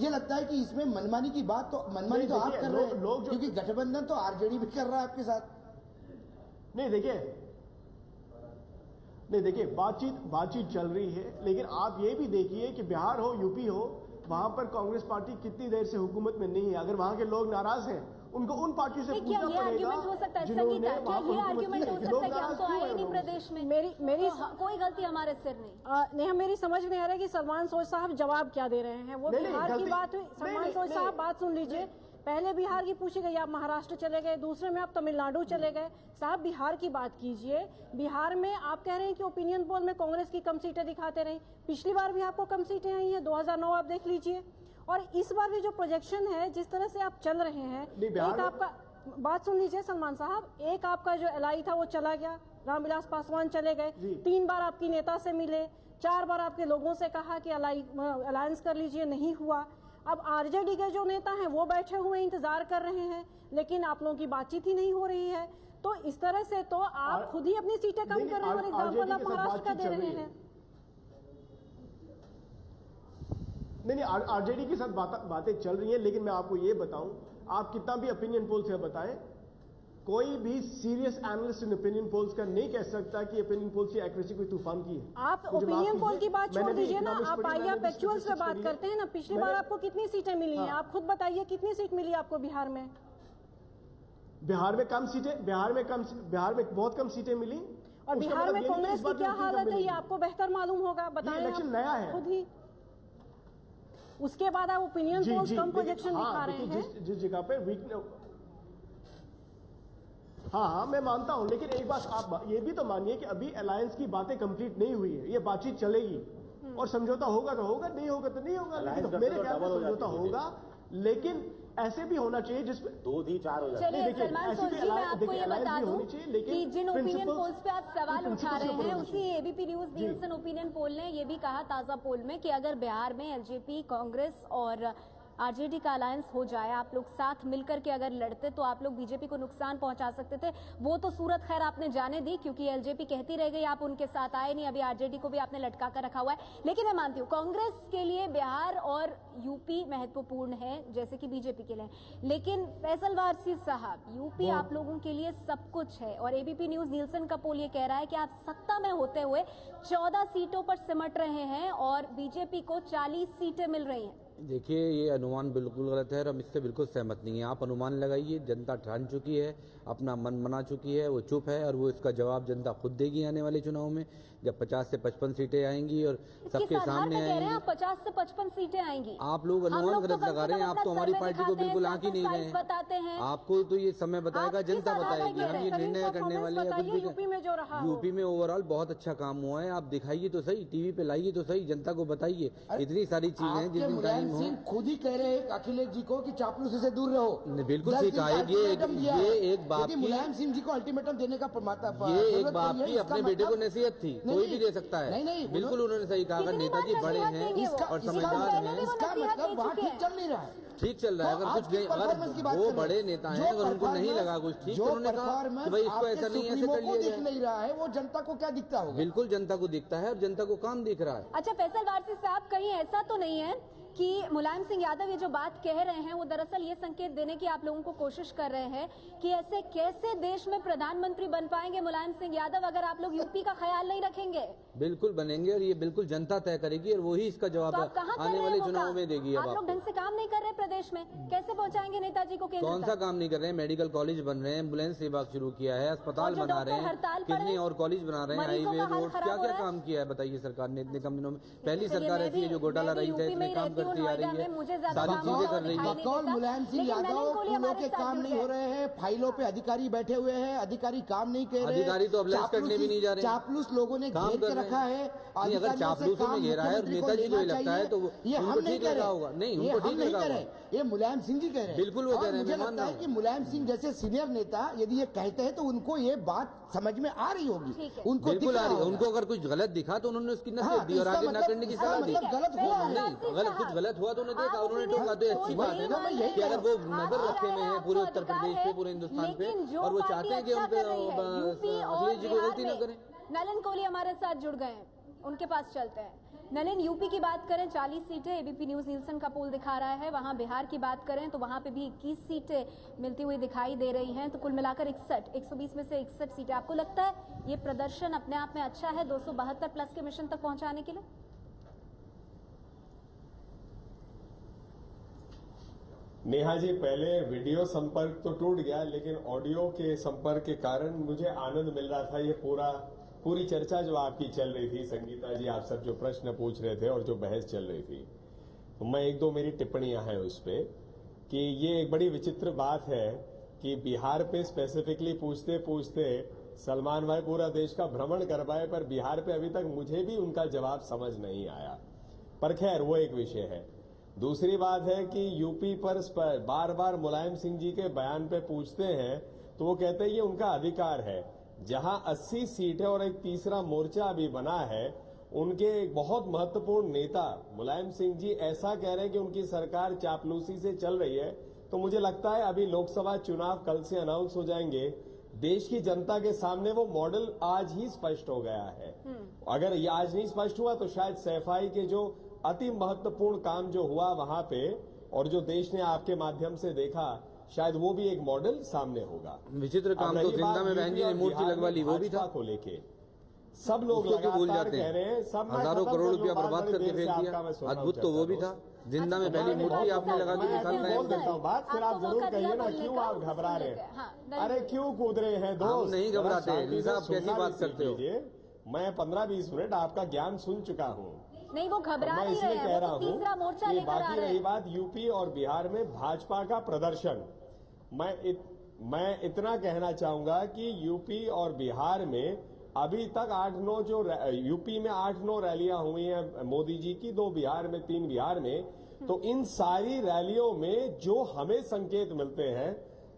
मुझे लगता है कि इसमें मनमानी की बात तो मनमानी तो आप कर रहे हैं लोग, क्योंकि गठबंधन तो आरजेडी भी कर रहा है आपके साथ। नहीं देखिए बातचीत चल रही है, लेकिन आप ये भी देखिए कि बिहार हो यूपी हो, वहां पर कांग्रेस पार्टी कितनी देर से हुकूमत में नहीं है। अगर वहां के लोग नाराज हैं, उनको उन पार्टियों से पूछना पड़ेगा। आर्ग्यूमेंट हो सकता है संगीता, क्या ये आर्ग्यूमेंट हो सकता है कि हम तो आए नहीं प्रदेश में, मेरी कोई गलती हमारे सिर नहीं। मेरी समझ में आ रहा है कि सलमान सोच साहब जवाब क्या दे रहे हैं। वो बिहार की बात हुई, सलमान सोच साहब बात सुन लीजिए। पहले बिहार की पूछी गई, आप महाराष्ट्र चले गए, दूसरे में आप तमिलनाडु चले गए। साहब बिहार की बात कीजिए। बिहार में आप कह रहे हैं कि ओपिनियन पोल में कांग्रेस की कम सीटें दिखाते रही, पिछली बार भी आपको कम सीटें आई हैं, 2009 आप देख लीजिए। और इस बार भी जो प्रोजेक्शन है, जिस तरह से आप चल रहे हैं, एक आपका बात सुन लीजिए सलमान साहब, एक आपका जो एलआई था वो चला गया, रामविलास पासवान चले गए, 3 बार आपकी नेता से मिले, 4 बार आपके लोगों से कहा कि अलायंस कर लीजिए, नहीं हुआ। अब आरजेडी के जो नेता हैं वो बैठे हुए इंतजार कर रहे हैं, लेकिन आप लोगों की बातचीत ही नहीं हो रही है। तो इस तरह से तो आप खुद ही अपनी सीटें कम कर रहे हैं। और एग्जाम्पल आप महाराष्ट्र का दे रहे हैं। नहीं आरजेडी के साथ बातें चल रही हैं, लेकिन मैं आपको ये बताऊं, आप कितना भी ओपिनियन पोल से बताएं, कोई भी serious analyst in opinion polls का नहीं कह सकता कि ओपिनियन पोल्स की एक्यूरेसी कोई तूफान की है। आप ओपिनियन पोल की बात छोड़ दीजिए ना, आप आइए आप एक्चुअल्स पे बात करते हैं ना। पिछली बार आपको कितनी सीटें मिली हैं, आप खुद बताइए कितनी सीट मिली आपको बिहार में? बिहार में बहुत कम सीटें मिली। और बिहार में कांग्रेस की क्या हालत है ये आपको बेहतर मालूम होगा, बताएं। इलेक्शन नया है खुद ही, उसके बाद आप ओपिनियन पोल्स कम प्रोजेक्शन दिखा रहे हैं। जिस जगह पे हाँ मैं मानता हूं, लेकिन एक बात आप ये भी तो मानिए कि अभी अलायंस की बातें कंप्लीट नहीं हुई है। ये बातचीत चलेगी और समझौता होगा तो होगा, नहीं होगा तो नहीं होगा। लेकिन मेरे ख्याल में समझौता होगा, लेकिन ऐसे भी होना चाहिए जिसमें 2-4 हो जाए। चलिए सलमान सोच जी, मैं आपको ये बता दूं कि जिन ओपिनियन पोल्स पे आप सवाल उठा रहे हैं, उसी ABP news Nielsen opinion poll ने ये भी कहा ताजा पोल में कि अगर बिहार में एलजेपी, कांग्रेस और आरजेडी का अलायंस हो जाए, आप लोग साथ मिलकर के अगर लड़ते तो आप लोग बीजेपी को नुकसान पहुंचा सकते थे। वो तो सूरत खैर आपने जाने दी, क्योंकि एलजेपी कहती रह गई, आप उनके साथ आए नहीं। अभी आरजेडी को भी आपने लटका कर रखा हुआ है। लेकिन मैं मानती हूँ कांग्रेस के लिए बिहार और यूपी महत्वपूर्ण है, जैसे कि बीजेपी के लिए। लेकिन फैसल वारसी साहब, यूपी आप लोगों के लिए सब कुछ है। और एबीपी न्यूज नीलसन का पोल ये कह रहा है कि आप सत्ता में होते हुए 14 सीटों पर सिमट रहे हैं और बीजेपी को 40 सीटें मिल रही हैं। देखिए, ये अनुमान बिल्कुल गलत है और हम इससे बिल्कुल सहमत नहीं है। आप अनुमान लगाइए, जनता ठान चुकी है, अपना मन बना चुकी है, वो चुप है और वो इसका जवाब जनता खुद देगी आने वाले चुनाव में, जब 50 से 55 सीटें आएंगी और सबके सामने आएंगी। 50 से 55 सीटें आएंगी। आप लोग अनुमान गलत लगा रहे हैं। आप तो हमारी पार्टी को बिल्कुल आंक ही नहीं रहे हैं। बताते हैं आपको तो ये समय बताएगा, जनता बताएगी। हम ये निर्णय करने वाले हैं। यूपी में ओवरऑल बहुत अच्छा काम हुआ है। आप दिखाइए तो सही, टीवी पे लाइए तो सही, जनता को बताइए। इतनी सारी चीजें हैं जिस दिन टाइम हो। खुद ही कह रहे हैं अखिलेश जी को कि चापलूसी से दूर रहो। बिल्कुल ठीक है। ये एक बाप की, मुलायम सिंह जी को अल्टीमेटम देने का ये एक बाप की अपने बेटे को नसीहत थी, कोई भी दे सकता है। नहीं, बिल्कुल उन्होंने सही कहा। नेताजी बड़े हैं और समझदार हैं। इसका मतलब वहाँ ठीक चल नहीं रहा है। ठीक चल रहा है। अगर कुछ अगर वो बड़े नेता हैं, अगर उनको नहीं लगा कुछ ठीक, तो उन्होंने कहा कि भाई इसको ऐसा नहीं, ऐसे कर लिया जाए। नहीं रहा है, वो जनता को क्या दिखता होगा? बिल्कुल जनता को दिखता है और जनता को काम दिख रहा है। अच्छा फैसल वारसी साहब, कहीं ऐसा तो नहीं है कि मुलायम सिंह यादव ये जो बात कह रहे हैं वो दरअसल ये संकेत देने की आप लोगों को कोशिश कर रहे हैं कि ऐसे कैसे देश में प्रधानमंत्री बन पाएंगे मुलायम सिंह यादव अगर आप लोग यूपी का ख्याल नहीं रखेंगे? बिल्कुल बनेंगे और ये बिल्कुल जनता तय करेगी और वही इसका जवाब आने वाले चुनाव में देगी। आप लोग ढंग से काम नहीं कर रहे प्रदेश में, कैसे पहुंचाएंगे नेताजी को केंद्र? कौन सा काम नहीं कर रहे हैं? मेडिकल कॉलेज बन रहे हैं, एम्बुलेंस सेवा शुरू किया है, अस्पताल बना रहे हैं, कितने और कॉलेज बना रहे हैं, हाईवे रोड, क्या क्या काम किया है बताइए सरकार ने इतने कम दिनों में? पहली सरकार ऐसी है जो घोटाला रही है, इसमें काम करती आ रही है, सारी चीजें कर रही है। बकौल मुलायम सिंह यादव पुलों के काम नहीं हो रहे हैं, फाइलों पे अधिकारी बैठे हुए हैं, अधिकारी काम नहीं कर रहे। अधिकारी तो अब लंच करने भी नहीं जा रहे। चापलूस लोगों ने घेर के रखा है। अगर चापलूसों ने घेरा है और नेताजी को लगता है तो ये हम नहीं ठीक लगा होगा। नहीं, उनको ठीक लगा होगा। ये मुलायम सिंह जी कह रहे हैं। बिल्कुल वो कह रहे हैं। मुझे लगता है कि मुलायम सिंह जैसे सीनियर नेता यदि ये कहते हैं तो उनको ये बात समझ में आ रही होगी, उनको बिल्कुल आ रही है। उनको अगर कुछ गलत दिखा तो उन्होंने उसकी नसीहत दी और आगे न करने की सलाह दी। गलत हुआ नहीं, अगर कुछ गलत हुआ तो उन्होंने देखा, उन्होंने टोका तो अच्छी बात है ना कि अगर वो नजर रखे हुए हैं पूरे उत्तर प्रदेश पे, पूरे हिंदुस्तान पे, और वो चाहते हैं कि उन पे अखिलेश जी को गलती न करें। नलन कोहली हमारे साथ जुड़ गए हैं, उनके पास चलते हैं। नलिन, यूपी की बात करें 40 सीटें, एबीपी न्यूज नीलसन का पोल दिखा रहा है। वहां बिहार की बात करें तो वहां पे भी 21 सीटें मिलती हुई दिखाई दे रही हैं। तो कुल मिलाकर 120 में से 61 सीटें। आपको लगता है ये प्रदर्शन अपने आप में अच्छा है 272 प्लस के मिशन तक पहुंचाने के लिए? नेहा जी, पहले वीडियो संपर्क तो टूट गया, लेकिन ऑडियो के संपर्क के कारण मुझे आनंद मिल रहा था। ये पूरी चर्चा जो आपकी चल रही थी, संगीता जी आप सब जो प्रश्न पूछ रहे थे और जो बहस चल रही थी, तो मैं एक दो मेरी टिप्पणियां हैं उस पे कि ये एक बड़ी विचित्र बात है कि बिहार पे स्पेसिफिकली पूछते पूछते सलमान भाई पूरा देश का भ्रमण कर पाए, पर बिहार पे अभी तक मुझे भी उनका जवाब समझ नहीं आया। पर खैर वो एक विषय है। दूसरी बात है कि यूपी पर बार बार मुलायम सिंह जी के बयान पे पूछते हैं तो वो कहते हैं ये उनका अधिकार है। जहां 80 सीटें और एक तीसरा मोर्चा अभी बना है, उनके एक बहुत महत्वपूर्ण नेता मुलायम सिंह जी ऐसा कह रहे हैं कि उनकी सरकार चापलूसी से चल रही है। तो मुझे लगता है अभी लोकसभा चुनाव कल से अनाउंस हो जाएंगे, देश की जनता के सामने वो मॉडल आज ही स्पष्ट हो गया है। अगर ये आज नहीं स्पष्ट हुआ तो शायद सैफाई के जो अति महत्वपूर्ण काम जो हुआ वहां पे और जो देश ने आपके माध्यम से देखा, शायद वो भी एक मॉडल सामने होगा। विचित्र काम तो जिंदा में बहन जी ने मूर्ति लगवा ली, वो भी था को लेके सब लोग लगातार कह रहे हैं, सब हजारों करोड़ रुपया बर्बाद करके फेंक दिया। अद्भुत तो वो भी था, जिंदा में पहली मूर्ति आपने लगा दी। बोल देता हूँ बात, फिर आप जरूर कहिए ना क्यों आप घबरा रहे हैं। अरे क्यों कूद रहे हैं दोस्त? नहीं घबराते, आप कैसी बात करते हो? मैं 15-20 मिनट आपका ज्ञान सुन चुका हूँ। नहीं, वो घबरा मैं इसलिए कह रहा हूँ कि बाकी रही है। बात यूपी और बिहार में भाजपा का प्रदर्शन, मैं इतना कहना चाहूंगा कि यूपी और बिहार में अभी तक 8-9 जो यूपी में 8-9 रैलियां हुई हैं मोदी जी की, 2 बिहार में, 3 बिहार में, तो इन सारी रैलियों में जो हमें संकेत मिलते हैं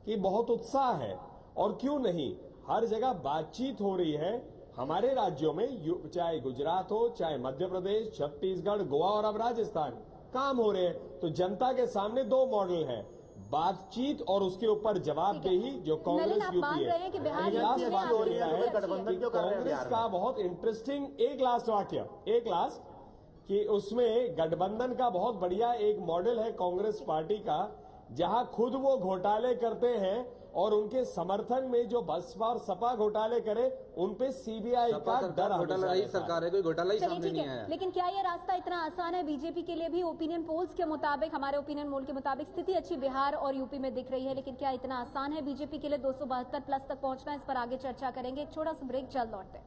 कि बहुत उत्साह है। और क्यों नहीं, हर जगह बातचीत हो रही है। हमारे राज्यों में चाहे गुजरात हो, चाहे मध्य प्रदेश, छत्तीसगढ़, गोवा और अब राजस्थान, काम हो रहे हैं। तो जनता के सामने 2 मॉडल है, बातचीत और उसके ऊपर जवाबदेही जो कांग्रेस यूपी है। कांग्रेस का बहुत इंटरेस्टिंग एक लास्ट कि उसमें गठबंधन का बहुत बढ़िया एक मॉडल है कांग्रेस पार्टी का, जहां खुद वो घोटाले करते हैं और उनके समर्थन में जो बसपा और सपा घोटाले करे, उन पे सीबीआई का डर। घोटाला रही सरकार है, कोई घोटाला ही सामने नहीं आया। लेकिन क्या ये रास्ता इतना आसान है बीजेपी के लिए भी? ओपिनियन पोल्स के मुताबिक, हमारे ओपिनियन पोल के मुताबिक स्थिति अच्छी बिहार और यूपी में दिख रही है, लेकिन क्या इतना आसान है बीजेपी के लिए 272 प्लस तक पहुंचना? इस पर आगे चर्चा करेंगे। एक छोटा सा ब्रेक, जल्द लौटते हैं।